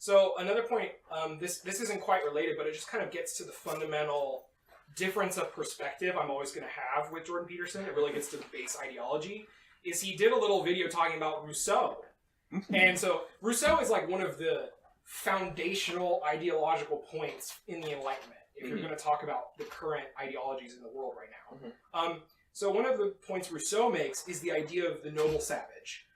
So another point, this isn't quite related, but it just kind of gets to the fundamental difference of perspective I'm always going to have with Jordan Peterson. It really gets to the base ideology. Is he did a little video talking about Rousseau. And so Rousseau is like one of the foundational ideological points in the Enlightenment, if you're going to talk about the current ideologies in the world right now. So one of the points Rousseau makes is the idea of the noble savage.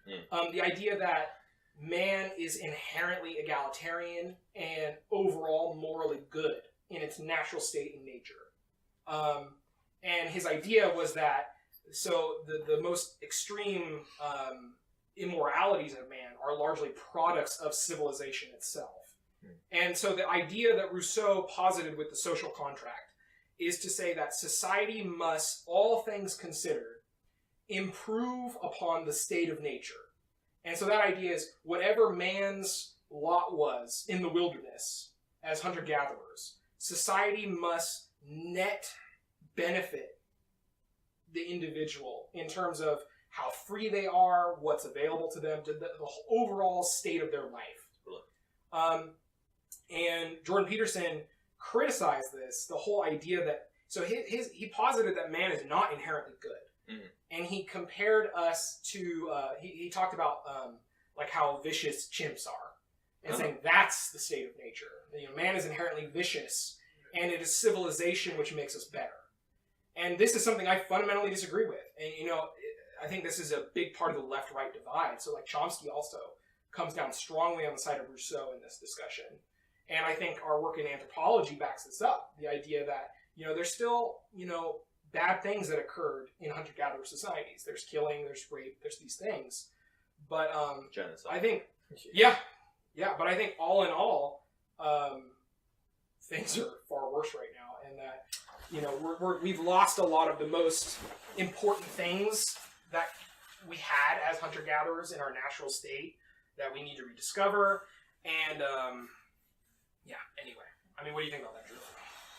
The idea that man is inherently egalitarian and overall morally good in its natural state in nature. And his idea was that, so the most extreme immoralities of man are largely products of civilization itself. And so the idea that Rousseau posited with the social contract is to say that society must, all things considered, improve upon the state of nature. And so that idea is whatever man's lot was in the wilderness as hunter-gatherers, society must net benefit the individual in terms of how free they are, what's available to them, the overall state of their life. And Jordan Peterson criticized this, the whole idea that, so he posited that man is not inherently good. And he compared us to, he talked about like how vicious chimps are, and saying that's the state of nature. You know, man is inherently vicious, and it is civilization which makes us better. And this is something I fundamentally disagree with. And, you know, I think this is a big part of the left-right divide. So, like, Chomsky also comes down strongly on the side of Rousseau in this discussion. And I think our work in anthropology backs this up. The idea that, you know, there's still, you know, bad things that occurred in hunter-gatherer societies. There's killing, there's rape, there's these things. But genocide. I think, but I think all in all, things are far worse right now. And that, you know, we've lost a lot of the most important things that we had as hunter-gatherers in our natural state that we need to rediscover. And, anyway. I mean, what do you think about that, Drew?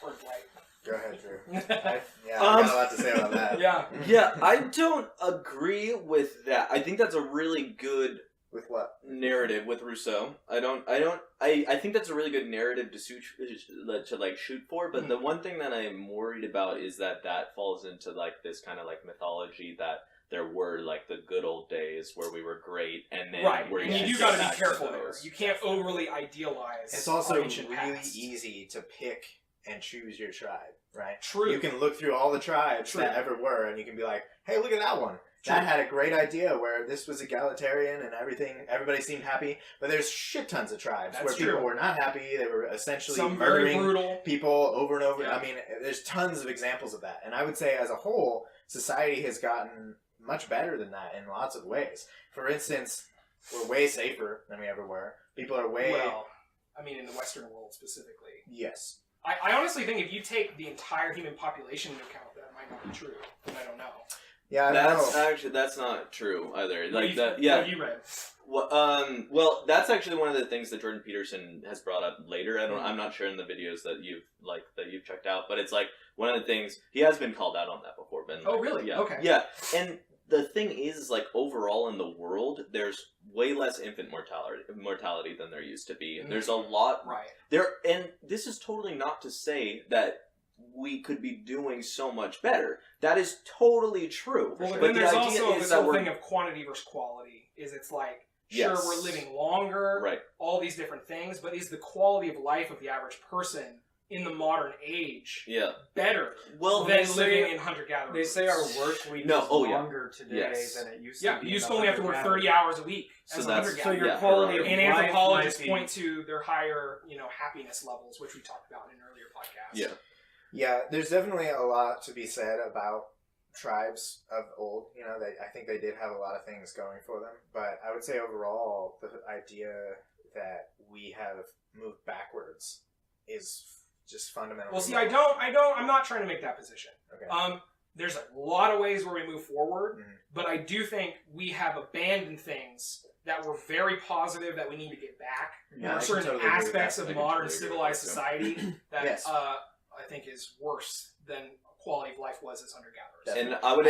Or Dwight? Go ahead, Drew. I got a lot to say about that. Yeah, I don't agree with that. I think that's a really good with what narrative with Rousseau. I think that's a really good narrative to shoot for. But the one thing that I'm worried about is that falls into like this kind of like mythology that there were like the good old days where we were great, and then and you got to be careful there. You can't overly idealize. It's also really past. easy to pick and choose your tribe, right? True. You can look through all the tribes that ever were, and you can be like, hey, look at that one. That had a great idea where this was egalitarian and everybody seemed happy. But there's shit tons of tribes where people were not happy. They were essentially murdering people over and over. Yeah. I mean, there's tons of examples of that. And I would say as a whole, society has gotten much better than that in lots of ways. For instance, we're way safer than we ever were. People are way... Well, I mean, in the Western world specifically. Yes. I honestly think if you take the entire human population into account, that might not be true. And I don't know. Yeah, that's not true either. Like what you read. Well, that's actually one of the things that Jordan Peterson has brought up later. I'm not sure in the videos that you've checked out, but it's like one of the things he has been called out on that before. Ben. Oh, really? Yeah. Okay. Yeah, and the thing is, like overall in the world, there's way less infant mortality than there used to be. There's a lot there, and this is totally not to say that we could be doing so much better. That is totally true. Well, but then there's also this whole thing of quantity versus quality. It's like, sure, we're living longer, all these different things, but is the quality of life of the average person in the modern age better than living in hunter-gatherer? They say our work week is longer today than it used to be. You used to only have to work 30 hours a week as a hunter-gatherer. So your quality of life, and anthropologists point to their higher, happiness levels, which we talked about in an earlier podcast. Yeah, there's definitely a lot to be said about tribes of old. I think they did have a lot of things going for them. But I would say overall, the idea that we have moved backwards is just fundamentally... Well, see, I'm not trying to make that position. Okay. There's a lot of ways where we move forward, but I do think we have abandoned things that were very positive that we need to get back. There are certain aspects of modern civilized society that... I think is worse than quality of life was as hunter-gatherers. And I would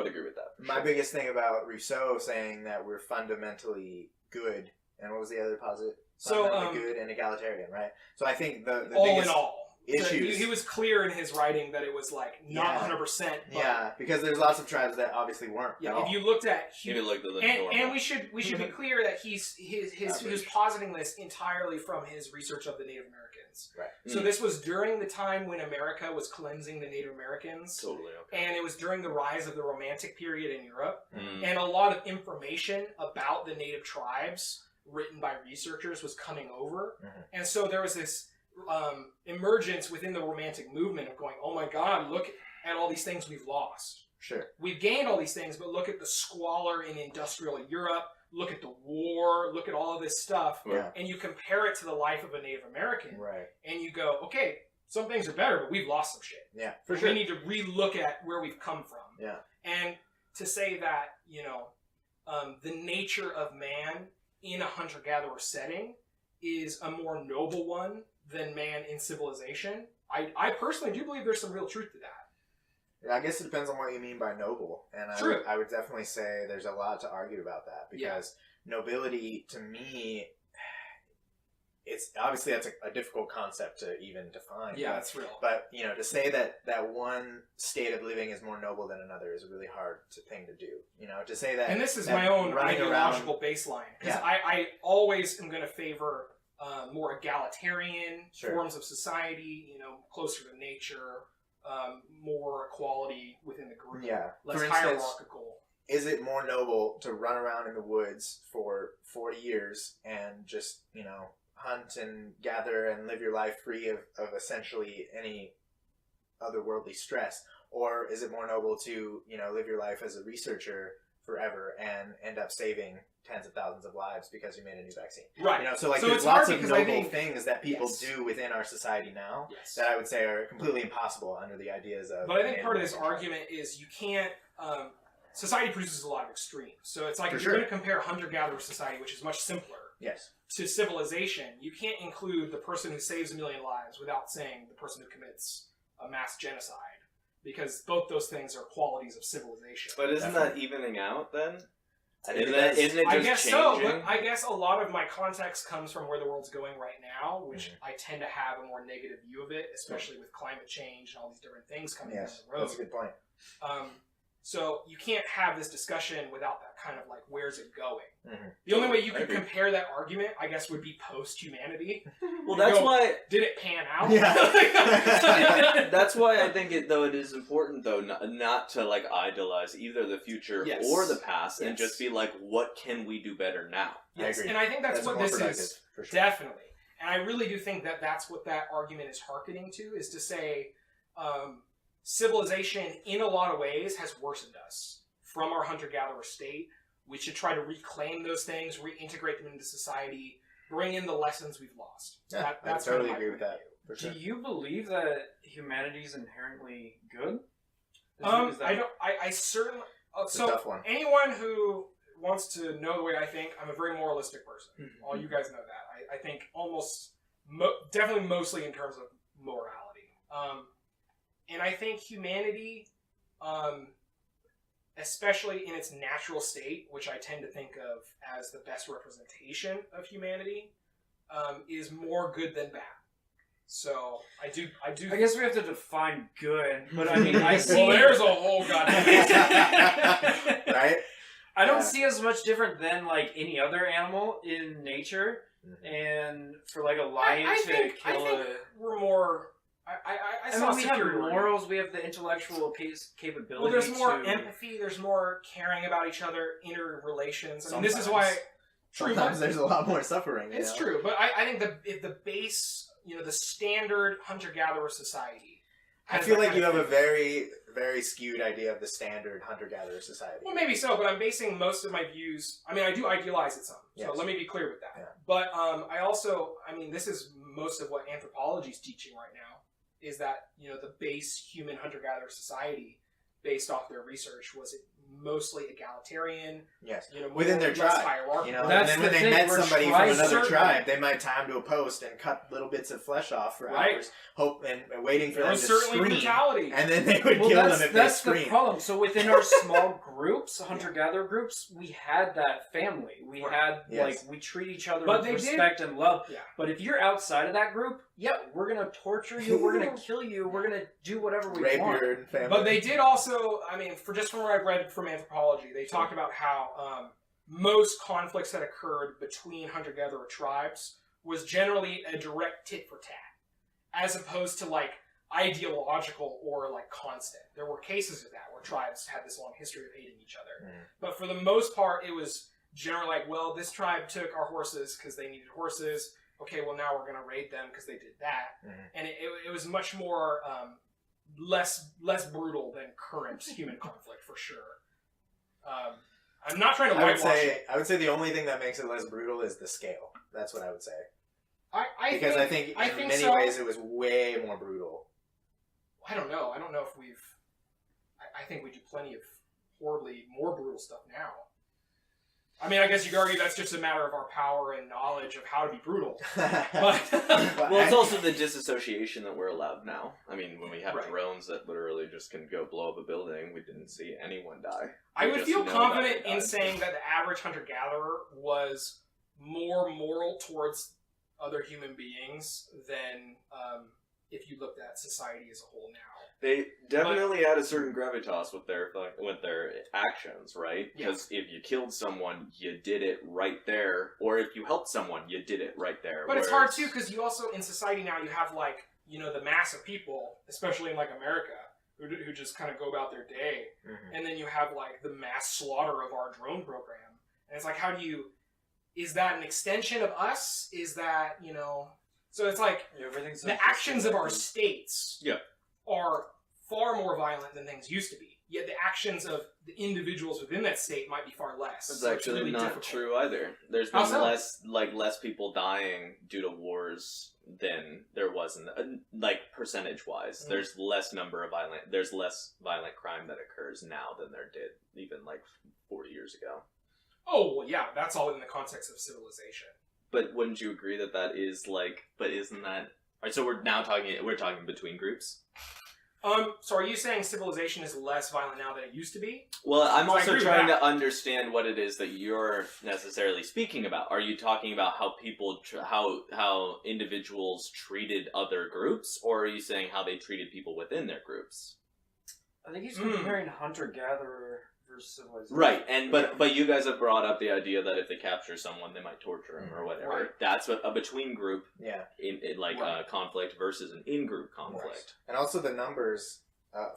agree with that. My biggest thing about Rousseau saying that we're fundamentally good and what was the other posit? So good and egalitarian, right? So I think the all biggest in all. issues. So he was clear in his writing that it was like not 100%. Yeah, because there's lots of tribes that obviously weren't. Yeah, if you looked at and we should be clear that he was positing this entirely from his research of the Native Americans. Right. So this was during the time when America was cleansing the Native Americans. Totally. Okay. And it was during the rise of the Romantic period in Europe, Mm. and a lot of information about the Native tribes written by researchers was coming over, and so there was this emergence within the Romantic movement of going, oh my God, look at all these things we've lost. Sure. We've gained all these things, but look at the squalor in industrial Europe, look at the war, look at all of this stuff, and you compare it to the life of a Native American, and you go, okay, some things are better, but we've lost some shit. Yeah, for sure. We need to re-look at where we've come from. Yeah. And to say that, the nature of man in a hunter-gatherer setting is a more noble one than man in civilization. I personally do believe there's some real truth to that. Yeah, I guess it depends on what you mean by noble. And I would definitely say there's a lot to argue about that, because nobility, to me, it's obviously that's a difficult concept to even define. Yeah, that's real. But, to say that one state of living is more noble than another is a really hard thing to do. To say that... And this is my own ideological baseline. Because I always am going to favor more egalitarian forms of society, closer to nature, more equality within the group, less hierarchical. Is it more noble to run around in the woods for 40 years and just, hunt and gather and live your life free of essentially any otherworldly stress? Or is it more noble to, live your life as a researcher forever and end up saving tens of thousands of lives because you made a new vaccine? Right. So there's lots of noble things that people do within our society now that I would say are completely impossible under the ideas of... But I think part of this argument is you can't... society produces a lot of extremes. So it's like if you're going to compare hunter-gatherer society, which is much simpler, to civilization, you can't include the person who saves 1 million lives without saying the person who commits a mass genocide. Because both those things are qualities of civilization. But isn't that evening out then? Isn't it just I guess changing? so, but I guess a lot of my context comes from where the world's going right now, which I tend to have a more negative view of it, especially with climate change and all these different things coming down the road. That's a good point. So you can't have this discussion without that kind of like, where's it going? The only way you could compare that argument, I guess, would be post-humanity. Well, that's why... Did it pan out? Yeah. That's why I think it is important, though, not to, idolize either the future or the past, and just be like, what can we do better now? Yes, and I think that's what this is. For sure. Definitely. And I really do think that that's what that argument is hearkening to, is to say... civilization, in a lot of ways, has worsened us from our hunter-gatherer state. We should try to reclaim those things, reintegrate them into society, bring in the lessons we've lost. Yeah, I totally agree with that. For sure. Do you believe that humanity is inherently good? I certainly... so, anyone who wants to know the way I think, I'm a very moralistic person. All you guys know that. I think definitely mostly in terms of morality. And I think humanity, especially in its natural state, which I tend to think of as the best representation of humanity, is more good than bad. So I do. I guess we have to define good, but I mean, I see. Well, there's a whole goddamn right. I don't see as much different than any other animal in nature, and for a lion to kill we're more. I mean, we have morals, we have the intellectual capability. Well, there's more empathy, there's more caring about each other, interrelations. I mean, this is why... Sometimes there's a lot more suffering. It's true, but I think if the base, the standard hunter-gatherer society... I feel like you have a very, very skewed idea of the standard hunter-gatherer society. Well, maybe so, but I'm basing most of my views... I mean, I do idealize it some, so let me be clear with that. Yeah. But I also... I mean, this is most of what anthropology is teaching right now. Is that, the base human hunter-gatherer society, based off their research, was it mostly egalitarian. Yes. You know, within their less tribe. hierarchical. You know, That's and then when the they thing, met we're somebody from trying another certainly- tribe, they might tie them to a post and cut little bits of flesh off for hours, hope and waiting for There them was to certainly scream, brutality. and then they would Well, kill that's, them if that's they the screamed. problem. So within our small groups, hunter-gatherer groups, we had that family. We had, Yes. we treat each other But with they respect and love. Yeah. But if you're outside of that group, we're going to torture you, we're going to kill you, we're going to do whatever we Rape want. your family. But they did also, I mean, from what I've read from anthropology, they talked about how most conflicts that occurred between hunter-gatherer tribes was generally a direct tit for tat, as opposed to like ideological or like constant. There were cases of that where tribes had this long history of hating each other. But for the most part, it was generally like, well, this tribe took our horses because they needed horses. Okay, well now we're going to raid them because they did that. And it was much more less brutal than current human conflict for sure. I'm not trying to whitewash it. I would say the only thing that makes it less brutal is the scale. That's what I would say. I think in many ways it was way more brutal. I don't know. I don't know if we've. I think we do plenty of horribly more brutal stuff now. I mean, I guess you could argue that's just a matter of our power and knowledge of how to be brutal. But Well, it's also the disassociation that we're allowed now. I mean, when we have Right. drones that literally just can go blow up a building, we didn't see anyone die. I We would just feel know confident that they in died. saying that the average hunter-gatherer was more moral towards other human beings than if you looked at society as a whole now. They definitely had a certain gravitas with their actions, right? Yeah. Because if you killed someone, you did it right there, or if you helped someone, you did it right there. But it's hard too, because you also, in society now, you have like, you know, the mass of people, especially in like America, who just kind of go about their day. And then you have like the mass slaughter of our drone program. And it's like, how do you, is that an extension of us? Is that, you know, so it's like, Everything's the actions of our states Yeah. are far more violent than things used to be. Yet the actions of the individuals within that state might be far less. That's So it's actually really not difficult. true either. There's How been so? less people dying due to wars than there was percentage-wise. There's less violent crime that occurs now than there did even 40 years ago. Oh, well, yeah, that's all in the context of civilization. But wouldn't you agree that that is but isn't that... Alright, so we're talking between groups? So are you saying civilization is less violent now than it used to be? Well, I'm I also agree with trying that. to understand what it is that you're necessarily speaking about. Are you talking about how people, how individuals treated other groups, or are you saying how they treated people within their groups? I think he's comparing hunter-gatherer versus civilization. Right, and but you guys have brought up the idea that if they capture someone, they might torture him or whatever. Right. That's a between group in Right. conflict versus an in group conflict. And also the numbers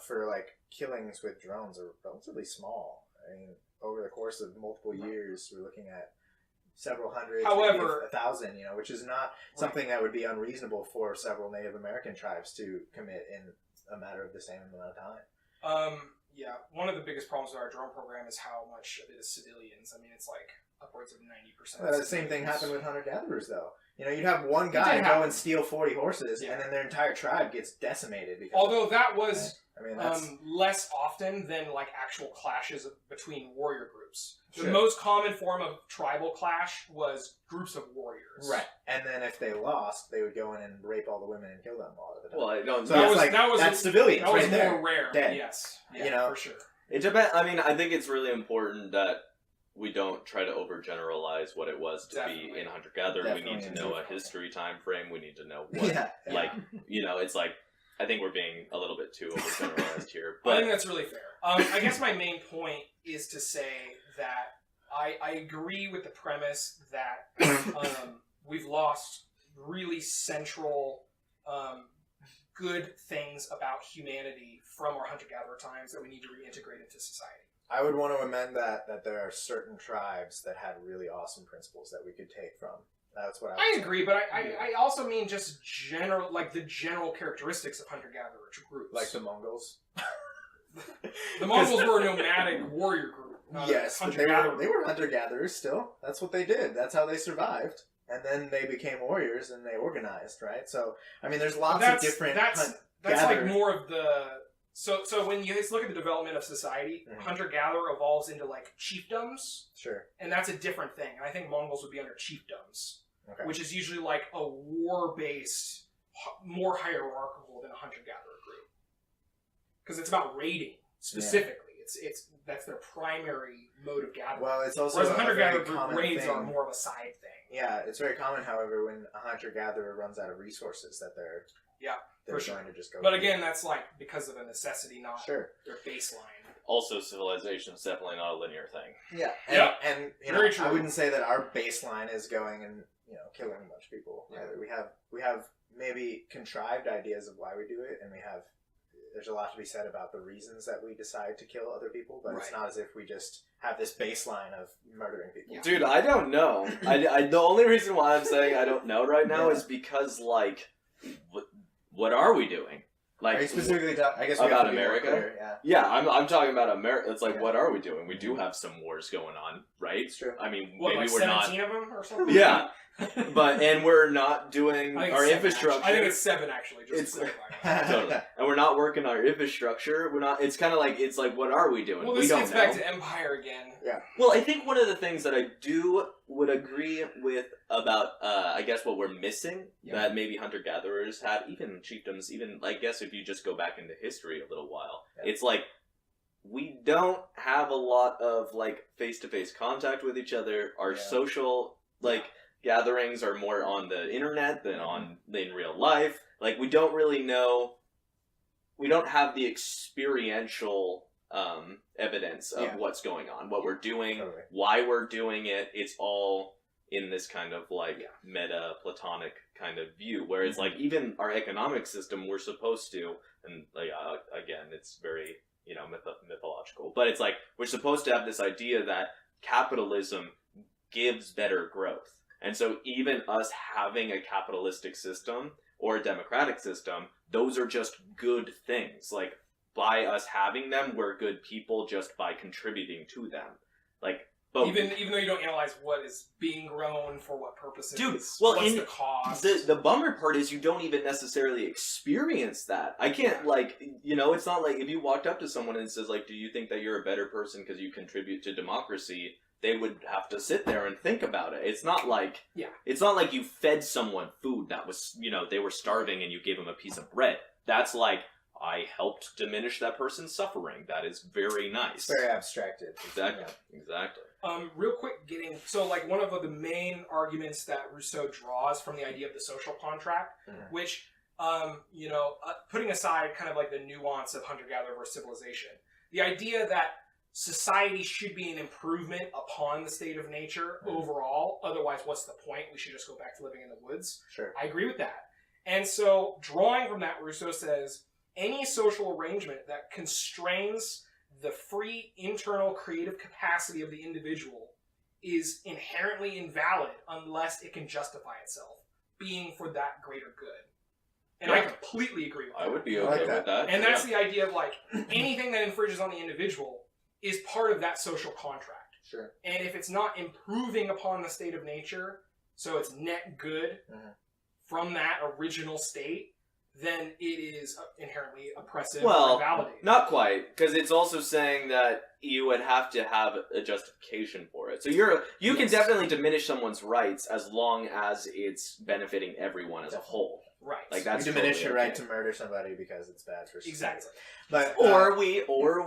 for killings with drones are relatively small. I mean, over the course of multiple years, we're looking at several hundred, However, maybe 1,000, which is not something that would be unreasonable for several Native American tribes to commit in a matter of the same amount of time. Yeah, one of the biggest problems with our drone program is how much of it is civilians. I mean, it's like upwards of 90%. Well, the same thing happened with hunter-gatherers, though. You'd have one It guy did go happen. and steal 40 horses, Yeah. and then their entire tribe gets decimated. Because Although that was I mean, that's... less often than actual clashes between warrior groups. The Sure. most common form of tribal clash was groups of warriors. Right. And then if they lost, they would go in and rape all the women and kill them all of the time. Well, I don't. So That that's was- that's civilians That was right more there. rare. Dead. Yes. Yeah, for sure. It depends. I mean, I think it's really important that we don't try to overgeneralize what it was to Definitely. be in hunter-gatherer. We Definitely. need to know a history time frame. We need to know what, Yeah. it's I think we're being a little bit too overgeneralized here. I But think that's really fair. I guess my main point is to say that I agree with the premise that we've lost really central good things about humanity from our hunter-gatherer times that we need to reintegrate into society. I would want to amend that there are certain tribes that had really awesome principles that we could take from. That's what I would I say. agree, but I also mean just general, the general characteristics of hunter-gatherer groups. Like the Mongols. The Mongols were a nomadic warrior group. Not Yes, a but hunter-gatherer. they were hunter-gatherers still. That's what they did. That's how they survived. And then they became warriors and they organized, right? So, I mean, there's lots of different... That's gather- more of the So when you look at the development of society, hunter-gatherer evolves into like chiefdoms. Sure. And that's a different thing. And I think Mongols would be under chiefdoms, which is usually like a war-based, more hierarchical than a hunter-gatherer group. Because it's about raiding specifically. It's that's their primary mode of gathering. Well, it's also whereas a hunter-gatherer group raids are more of a side thing. Yeah, it's very common, however, when a hunter-gatherer runs out of resources that they're going to just go. But again, that's like because of a necessity, not their baseline. Also, civilization is definitely not a linear thing. Yeah, and you know, very true. I wouldn't say that our baseline is going and killing a bunch of people. Yeah. We have maybe contrived ideas of why we do it, and there's a lot to be said about the reasons that we decide to kill other people, but it's not as if we just have this baseline of murdering people. Yeah. Dude, I don't know. I the only reason why I'm saying I don't know right now is because, like, what are we doing? Like, are you specifically I guess about America? Yeah, I'm talking about America. It's like, what are we doing? We do have some wars going on, right? It's true. I mean, what, maybe like we're 17 not. of them or something? Yeah. And we're not doing our infrastructure. I think it's 7 actually. Just to clarify. Totally. And we're not working on our infrastructure. We're not. It's kind of like what are we doing? Well, this gets back to empire again. Yeah. Well, I think one of the things that I would agree with about, I guess what we're missing that maybe hunter gatherers had, even chiefdoms, even I guess if you just go back into history a little while, it's like we don't have a lot of like face-to-face contact with each other. Our social gatherings are more on the internet than in real life. Like, we don't really know. We don't have the experiential evidence of what's going on, what we're doing, why we're doing it. It's all in this kind of meta Platonic kind of view, where it's like even our economic system, we're supposed to, and again, it's very mythological, but it's like we're supposed to have this idea that capitalism gives better growth. And so even us having a capitalistic system or a democratic system, those are just good things. Like, by us having them, we're good people just by contributing to them. Like, but even though you don't analyze what is being grown for what purposes, dude, well, what's the cost. The bummer part is you don't even necessarily experience that. I can't, it's not like if you walked up to someone and says, like, do you think that you're a better person because you contribute to democracy? They would have to sit there and think about it. It's not like it's not like you fed someone food that was, they were starving and you gave them a piece of bread. That's like, I helped diminish that person's suffering. That is very nice. It's very abstracted. Exactly. Exactly. Real quick, one of the main arguments that Rousseau draws from the idea of the social contract, which, putting aside kind of like the nuance of hunter-gatherer versus civilization, the idea that society should be an improvement upon the state of nature overall. Otherwise, what's the point? We should just go back to living in the woods. Sure. I agree with that. And so, drawing from that, Rousseau says, any social arrangement that constrains the free internal creative capacity of the individual is inherently invalid unless it can justify itself being for that greater good. And I completely agree with that. I would be okay with that. And that's the idea of, like, anything that infringes on the individual is part of that social contract. Sure. And if it's not improving upon the state of nature, so it's net good from that original state, then it is inherently oppressive or invalidating. Not quite, because it's also saying that you would have to have a justification for it. So you can definitely diminish someone's rights as long as it's benefiting everyone as a whole. Right. Like, that's you diminish your right to murder somebody because it's bad for society. Exactly. But or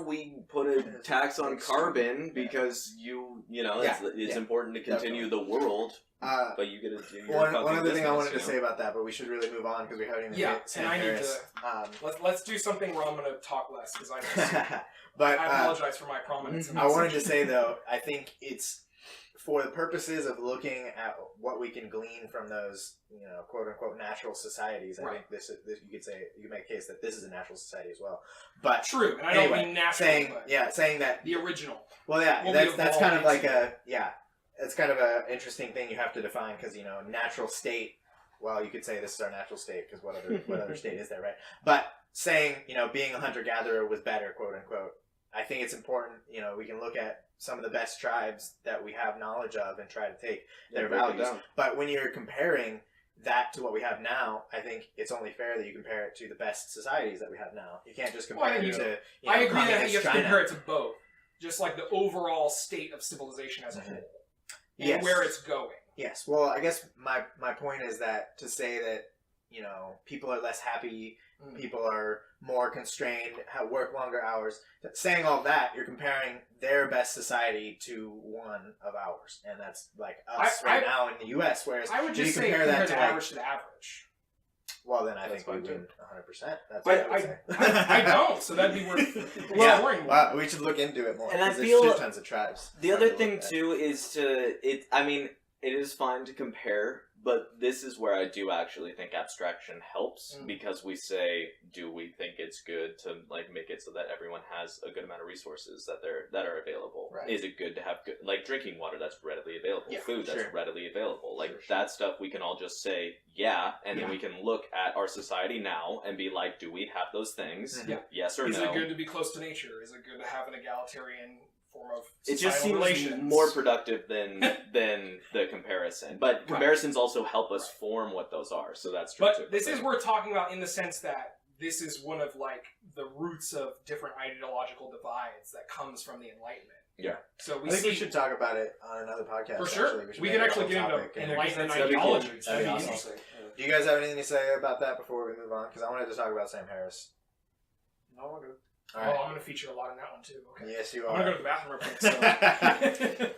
we put a tax on carbon because it's important to continue the world. But you get to do your one other thing I wanted to say about that, but we should really move on because we haven't even hit Sam Harris. Let's do something where I'm going to talk less because But I apologize for my prominence. I wanted to say though, I think it's for the purposes of looking at what we can glean from those, quote unquote natural societies. I think this you could make a case that this is a natural society as well. But true, and I don't mean natural. Saying that the original. Well, that's kind of like it's kind of a interesting thing you have to define because natural state. Well, you could say this is our natural state because what other state is there, right? But saying being a hunter gatherer was better, quote unquote. I think it's important. We can look at some of the best tribes that we have knowledge of and try to take their values. But when you're comparing that to what we have now, I think it's only fair that you compare it to the best societies that we have now. You can't just compare it to. I agree that you have to China. compare it to both, just like the overall state of civilization as a whole, and Yes. where it's going. Yes. Well, I guess my point is that to say that people are less happy, people are more constrained, work longer hours. Saying all that, you're comparing their best society to one of ours, and that's like us now in the U.S. Whereas I would just say compare that to the average to the average. Well, then I That's think we fine, win 100%. That's But what I would say. I don't, so that'd be worth Yeah. worrying more. Well, we should look into it more. And I 'cause there's feel shit tons of tribes. The Hard other to thing look at. too is I mean, it is fine to compare, but this is where I do actually think abstraction helps because we say, do we think it's good to like make it so that everyone has a good amount of resources that are available? Right. Is it good to have good, like drinking water that's readily available, Yeah, food that's sure. readily available, like Sure. that stuff we can all just say and then we can look at our society now and be like, do we have those things? Mhm. Yeah. Yes or Is no? it good to be close to nature? Is it good to have an egalitarian form of It just seems relations? more productive than the comparison. But comparisons also help us form what those are, so that's true. But this is worth talking about in the sense that this is one of like the roots of different ideological divides that comes from the Enlightenment. Yeah. So I think we should talk about it on another podcast. For sure. Actually. We make can it a actually whole get into topic, and- Enlightenment that'd be cool. ideology. That'd be That'd be awesome. interesting. Do you guys have anything to say about that before we move on? Because I wanted to talk about Sam Harris. No, we're good. All Oh, right. I'm going to feature a lot in that one too. Okay. Yes, you I'm are. going to go to the bathroom real quick. So.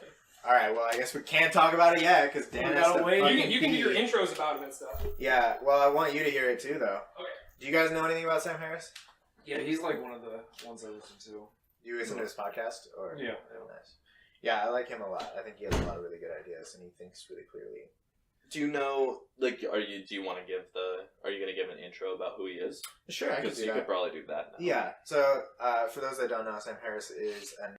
All right. Well, I guess we can't talk about it yet because Dan We has gotta to wait. fucking You can do your pee. intros about him and stuff. Yeah. Well, I want you to hear it too, though. Okay. Do you guys know anything about Sam Harris? Yeah, he's like one of the ones I listen to. You listen to his podcast, or Yeah. Oh, nice. Yeah, I like him a lot. I think he has a lot of really good ideas, and he thinks really clearly. Do you know, like, do you want to are you going to give an intro about who he is? Sure, I can Because do you that. could probably do that now. Yeah. So, for those that don't know, Sam Harris is an